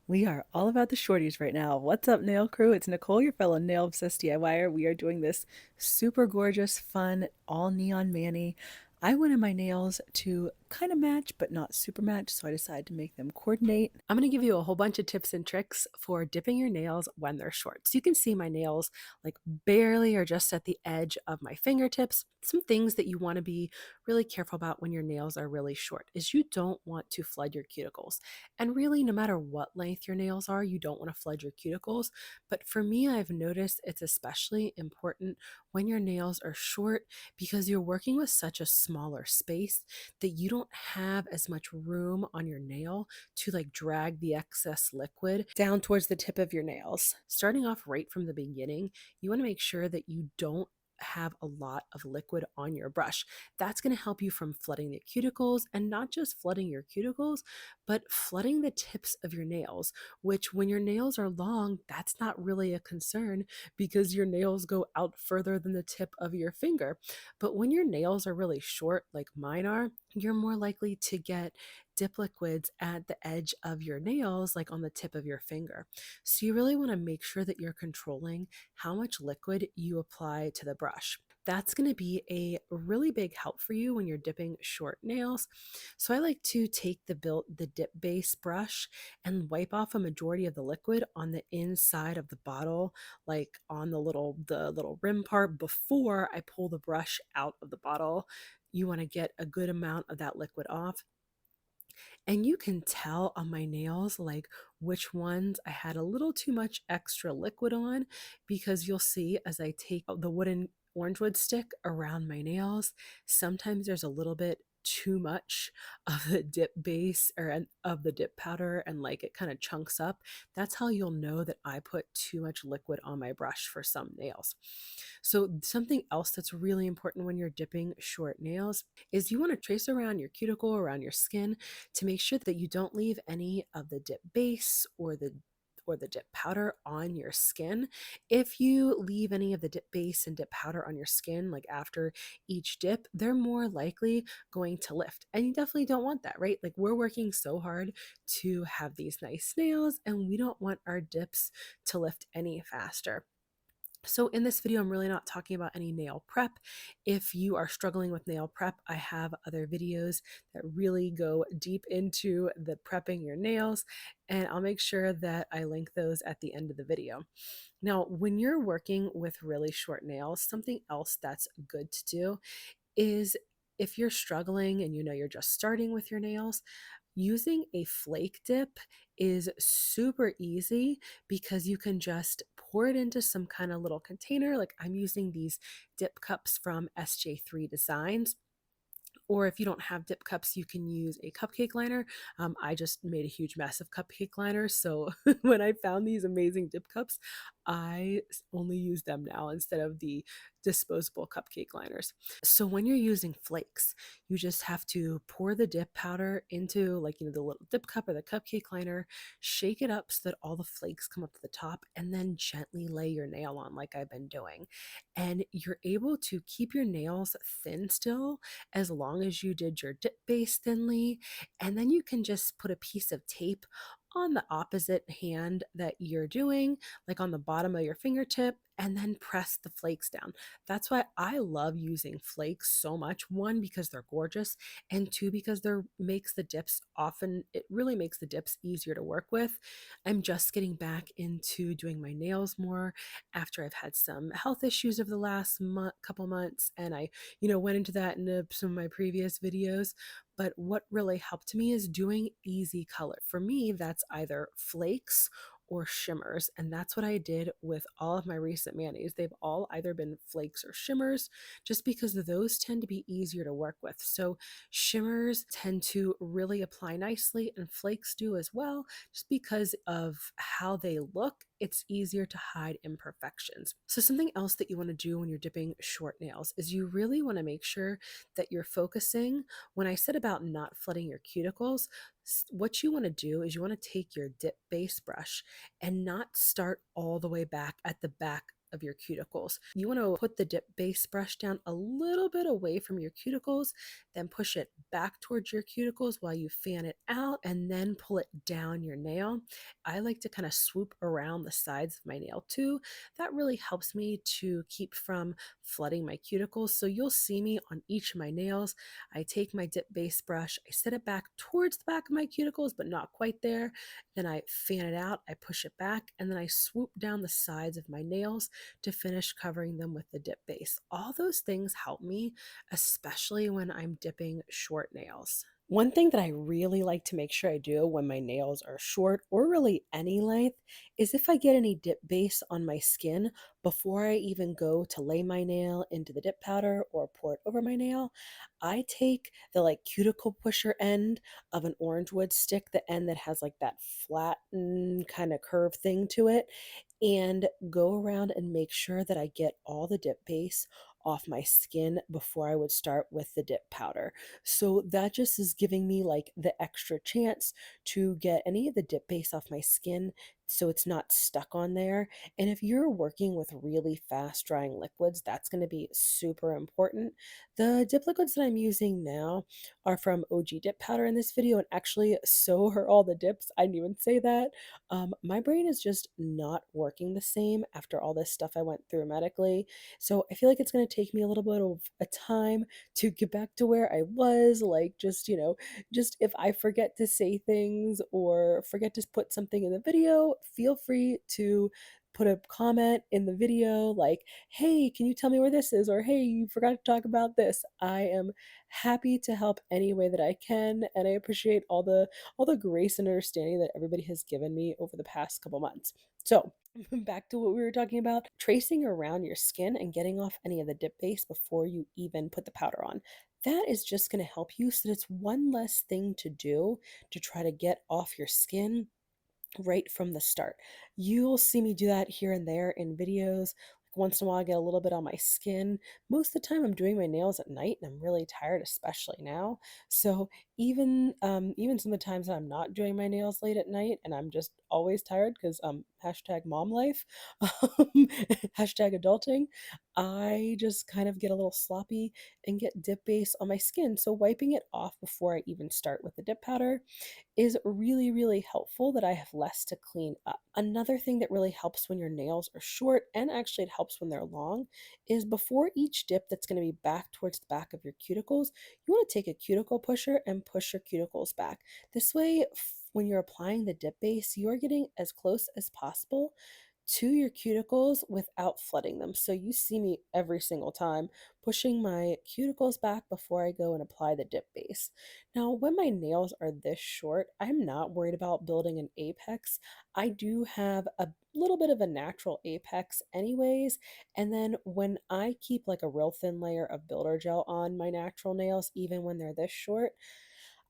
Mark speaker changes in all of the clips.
Speaker 1: We are all about the shorties right now. What's up, nail crew? It's Nicole, your fellow nail obsessed DIYer. We are doing this super gorgeous, fun, all neon mani. I wanted my nails to kind of match, but not super match, so I decided to make them coordinate. I'm going to give you a whole bunch of tips and tricks for dipping your nails when they're short. So you can see my nails like barely or just at the edge of my fingertips. Some things that you want to be really careful about when your nails are really short is you don't want to flood your cuticles. And really, no matter what length your nails are, you don't want to flood your cuticles. But for me, I've noticed it's especially important when your nails are short because you're working with such a smaller space that you don't have as much room on your nail to like drag the excess liquid down towards the tip of your nails. Starting off right from the beginning, you want to make sure that you don't have a lot of liquid on your brush. That's going to help you from flooding the cuticles, and not just flooding your cuticles, but flooding the tips of your nails, which when your nails are long, that's not really a concern because your nails go out further than the tip of your finger. But when your nails are really short, like mine are, you're more likely to get dip liquids at the edge of your nails, like on the tip of your finger. So you really want to make sure that you're controlling how much liquid you apply to the brush. That's going to be a really big help for you when you're dipping short nails. So I like to take the dip base brush and wipe off a majority of the liquid on the inside of the bottle, like on the little rim part before I pull the brush out of the bottle. You want to get a good amount of that liquid off. And you can tell on my nails, like which ones I had a little too much extra liquid on, because you'll see as I take the wooden orange wood stick around my nails, sometimes there's a little bit too much of the dip base of the dip powder, and like it kind of chunks up. That's how you'll know that I put too much liquid on my brush for some nails. So something else that's really important when you're dipping short nails is you want to trace around your cuticle, around your skin, to make sure that you don't leave any of the dip base or the dip powder on your skin. If you leave any of the dip base and dip powder on your skin, like after each dip, they're more likely going to lift. And you definitely don't want that, right? Like we're working so hard to have these nice nails, and we don't want our dips to lift any faster. So in this video, I'm really not talking about any nail prep. If you are struggling with nail prep, I have other videos that really go deep into the prepping your nails, and I'll make sure that I link those at the end of the video. Now, when you're working with really short nails, something else that's good to do is, if you're struggling and you know you're just starting with your nails, using a flake dip is super easy because you can just pour it into some kind of little container. Like I'm using these dip cups from SJ3 Designs, or if you don't have dip cups, you can use a cupcake liner. I just made a huge mess of cupcake liners. So when I found these amazing dip cups, only use them now instead of the disposable cupcake liners. So when you're using flakes, you just have to pour the dip powder into, like, the little dip cup or the cupcake liner, shake it up so that all the flakes come up to the top, and then gently lay your nail on like I've been doing. And you're able to keep your nails thin still as long as you did your dip base thinly. And then you can just put a piece of tape on the opposite hand that you're doing, like on the bottom of your fingertip, and then press the flakes down. That's why I love using flakes so much. One, because they're gorgeous, and two, because it really makes the dips easier to work with. I'm just getting back into doing my nails more after I've had some health issues over the last couple months, and I went into that in some of my previous videos. But what really helped me is doing easy color. For me, that's either flakes or shimmers. And that's what I did with all of my recent manis. They've all either been flakes or shimmers, just because those tend to be easier to work with. So shimmers tend to really apply nicely, and flakes do as well, just because of how they look. It's easier to hide imperfections. So something else that you want to do when you're dipping short nails is you really want to make sure that you're focusing. When I said about not flooding your cuticles, what you want to do is you want to take your dip base brush and not start all the way back at the back of your cuticles. You want to put the dip base brush down a little bit away from your cuticles, then push it back towards your cuticles while you fan it out, and then pull it down your nail. I like to kind of swoop around the sides of my nail too. That really helps me to keep from flooding my cuticles. So you'll see me on each of my nails. I take my dip base brush, I set it back towards the back of my cuticles, but not quite there. Then I fan it out, I push it back, and then I swoop down the sides of my nails to finish covering them with the dip base. All those things help me, especially when I'm dipping short nails. One thing that I really like to make sure I do when my nails are short or really any length is if I get any dip base on my skin before I even go to lay my nail into the dip powder or pour it over my nail, I take the like cuticle pusher end of an orange wood stick, the end that has like that flattened kind of curve thing to it, and go around and make sure that I get all the dip base off my skin before I would start with the dip powder. So that just is giving me like the extra chance to get any of the dip base off my skin so it's not stuck on there. And if you're working with really fast drying liquids, that's going to be super important. The dip liquids that I'm using now are from OG Dip Powder in this video, and actually, so are all the dips. I didn't even say that. My brain is just not working the same after all this stuff I went through medically. So I feel like it's going to take me a little bit of a time to get back to where I was, like just if I forget to say things or forget to put something in the video, feel free to put a comment in the video like, "Hey, can you tell me where this is?" or "Hey, you forgot to talk about this." I am happy to help any way that I can, and I appreciate all the grace and understanding that everybody has given me over the past couple months. So, back to what we were talking about, tracing around your skin and getting off any of the dip base before you even put the powder on. That is just going to help you so that it's one less thing to do to try to get off your skin right from the start. You'll see me do that here and there in videos. Like once in a while, I get a little bit on my skin. Most of the time, I'm doing my nails at night, and I'm really tired, especially now. So even some of the times that I'm not doing my nails late at night, and I'm just always tired because hashtag mom life, hashtag adulting. I just kind of get a little sloppy and get dip base on my skin. So wiping it off before I even start with the dip powder is really, really helpful that I have less to clean up. Another thing that really helps when your nails are short, and actually it helps when they're long, is before each dip that's going to be back towards the back of your cuticles, you want to take a cuticle pusher and push your cuticles back. This way, when you're applying the dip base, you're getting as close as possible to your cuticles without flooding them. So you see me every single time pushing my cuticles back before I go and apply the dip base. Now, when my nails are this short, I'm not worried about building an apex. I do have a little bit of a natural apex anyways, and then when I keep like a real thin layer of builder gel on my natural nails, even when they're this short,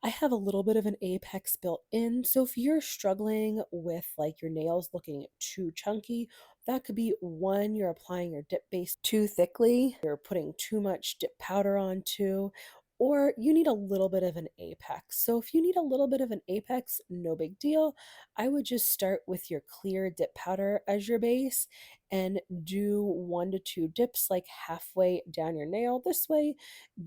Speaker 1: I have a little bit of an apex built in. So if you're struggling with like your nails looking too chunky, that could be one, you're applying your dip base too thickly, you're putting too much dip powder on too, or you need a little bit of an apex. So if you need a little bit of an apex, no big deal. I would just start with your clear dip powder as your base and do 1 to 2 dips like halfway down your nail. This way,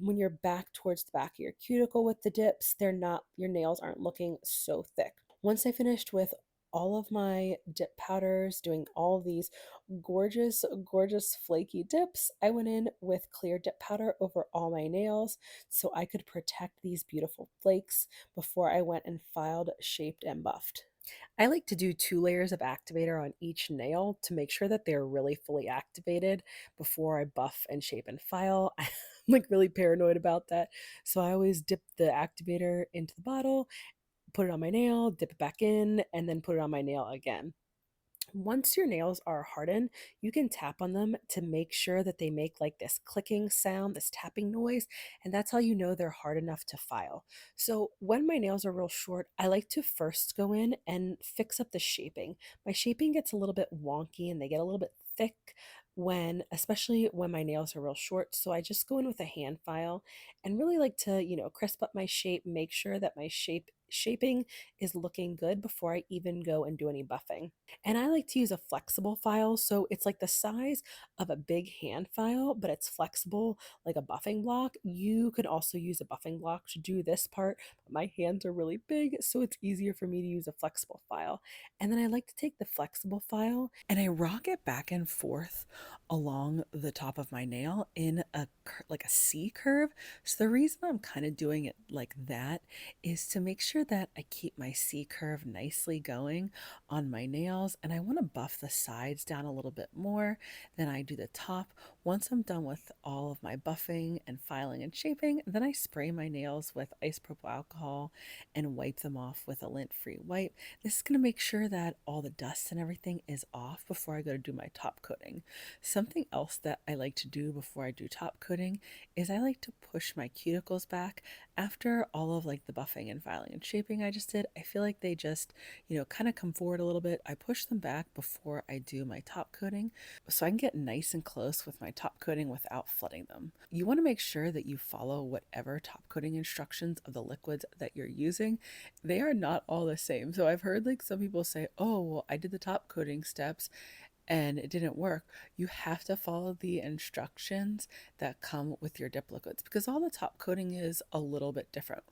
Speaker 1: when you're back towards the back of your cuticle with the dips, your nails aren't looking so thick. Once I finished with all of my dip powders, doing all of these gorgeous, gorgeous flaky dips, I went in with clear dip powder over all my nails so I could protect these beautiful flakes before I went and filed, shaped, and buffed. I like to do 2 layers of activator on each nail to make sure that they're really fully activated before I buff and shape and file. I'm like really paranoid about that. So I always dip the activator into the bottle, put it on my nail, dip it back in, and then put it on my nail again. Once your nails are hardened, you can tap on them to make sure that they make like this clicking sound, this tapping noise, and that's how you know they're hard enough to file. So when my nails are real short, I like to first go in and fix up the shaping. My shaping gets a little bit wonky and they get a little bit thick especially when my nails are real short. So I just go in with a hand file and really like to, crisp up my shape, make sure that my shape shaping is looking good before I even go and do any buffing. And I like to use a flexible file, so it's like the size of a big hand file, but it's flexible like a buffing block. You could also use a buffing block to do this part, but my hands are really big, so it's easier for me to use a flexible file. And then I like to take the flexible file and I rock it back and forth along the top of my nail in like a C curve. So the reason I'm kind of doing it like that is to make sure that I keep my C curve nicely going on my nails, and I want to buff the sides down a little bit more than I do the top. Once I'm done with all of my buffing and filing and shaping, then I spray my nails with isopropyl alcohol and wipe them off with a lint-free wipe. This is going to make sure that all the dust and everything is off before I go to do my top coating. Something else that I like to do before I do top coating is I like to push my cuticles back after all of like the buffing and filing and shaping I just did. I feel like they just, kind of come forward a little bit. I push them back before I do my top coating so I can get nice and close with my top coating without flooding them. You want to make sure that you follow whatever top coating instructions of the liquids that you're using. They are not all the same. So I've heard like some people say, oh, well, I did the top coating steps and it didn't work. You have to follow the instructions that come with your dip liquids because all the top coating is a little bit different.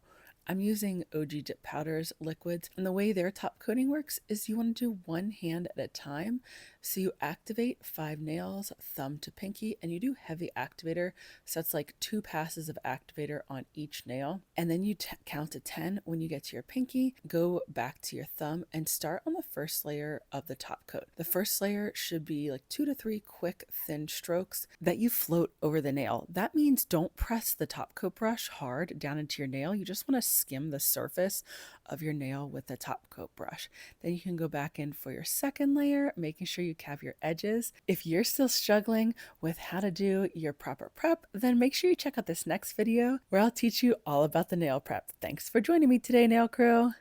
Speaker 1: I'm using OG Dip Powders liquids, and the way their top coating works is you want to do one hand at a time. So you activate 5 nails, thumb to pinky, and you do heavy activator. So that's like 2 passes of activator on each nail. And then you count to 10 when you get to your pinky, go back to your thumb, and start on the first layer of the top coat. The first layer should be like 2 to 3 quick, thin strokes that you float over the nail. That means don't press the top coat brush hard down into your nail. You just want to skim the surface of your nail with the top coat brush. Then you can go back in for your second layer, making sure you cap your edges. If you're still struggling with how to do your proper prep, then make sure you check out this next video where I'll teach you all about the nail prep. Thanks for joining me today, Nail Crew.